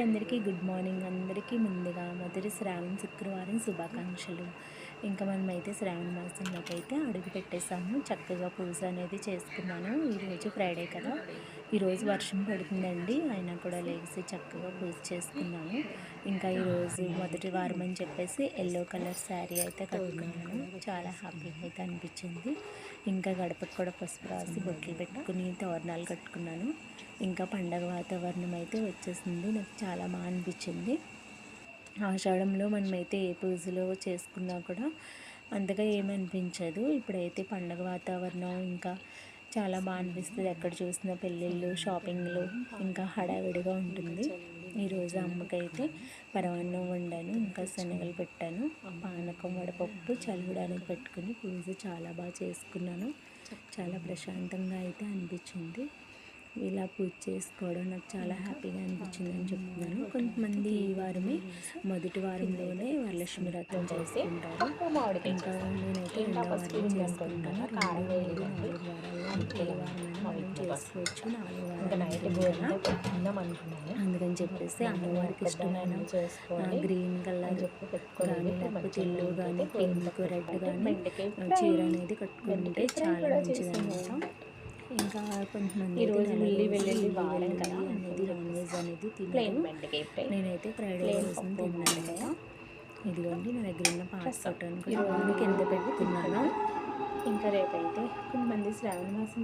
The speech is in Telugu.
అందరికీ గుడ్ మార్నింగ్. అందరికీ ముందుగా మొదటి శ్రావణ శుక్రవారం శుభాకాంక్షలు. ఇంకా మనమైతే శ్రావణ మాసంలోకి అయితే అడుగు పెట్టేసాము. చక్కగా పూజ అనేది చేసుకున్నాను. ఈరోజు ఫ్రైడే కదా, ఈరోజు వర్షం పడుతుందండి, అయినా కూడా లేచి చక్కగా పూజ చేసుకున్నాను. ఇంకా ఈరోజు మొదటి వారం అని చెప్పేసి ఎల్లో కలర్ శారీ అయితే కట్టుకున్నాను. చాలా హ్యాపీగా అయితే అనిపించింది. ఇంకా గడపకు కూడా పసుపు రాసి బొట్లు పెట్టుకుని తోరణాలు కట్టుకున్నాను. ఇంకా పండగ వాతావరణం అయితే వచ్చేసింది. నాకు చాలా బాగా అనిపించింది. ఆషాఢంలో మనమైతే ఏ పూజలో చేసుకున్నా కూడా అంతగా ఏమనిపించదు. ఇప్పుడైతే పండగ వాతావరణం ఇంకా చాలా బాగా అనిపిస్తుంది. ఎక్కడ చూసినా పెళ్ళిళ్ళు, షాపింగ్లు, ఇంకా హడావిడిగా ఉంటుంది. ఈరోజు అమ్మకైతే పరమాన్నం వండాను, ఇంకా శనగలు పెట్టాను, పానకం వడపప్పు చల్లడానికి పెట్టుకుని పూజ చాలా బాగా చేసుకున్నాను. చాలా ప్రశాంతంగా అయితే అనిపించింది. ఇలా పూజ చేసుకోవడం నాకు చాలా హ్యాపీగా అనిపించింది అని చెప్తున్నాను. కొంతమంది ఈ వారమే మొదటి వారంలోనే వరలక్ష్మి వ్రతం చేసుకుంటారు. ఇంకా నేనైతే రెండో వారం చేసుకుంటాను. 2, 3, 4 వారాల్లో ఏ వారమైనా మనం చేసుకోవచ్చు. 4 వారాలు అందుకని చెప్పేసి అమ్మవారికి ఇష్టమైన గ్రీన్ కలర్ కానీ లేకపోతే ఎల్లో కానీ పింక్ రెడ్ కానీ చీర అనేది కట్టుకుంటే చాలా మంచిది అనమాట. ఇంకా కొంతమంది ఈరోజు వెల్లుల్లి వారం కదా అనేది నాన్ వెజ్ అనేది తినను. నేనైతే ఫ్రైడే రోజు తిన్నాను కదా. ఇదిగోండి నా దగ్గర ఉన్న పాస్పోర్ట్ అనుకుని ఎంత పెట్టుకున్నాను. ఇంకా రేపైతే కొంతమంది శ్రావణ మాసం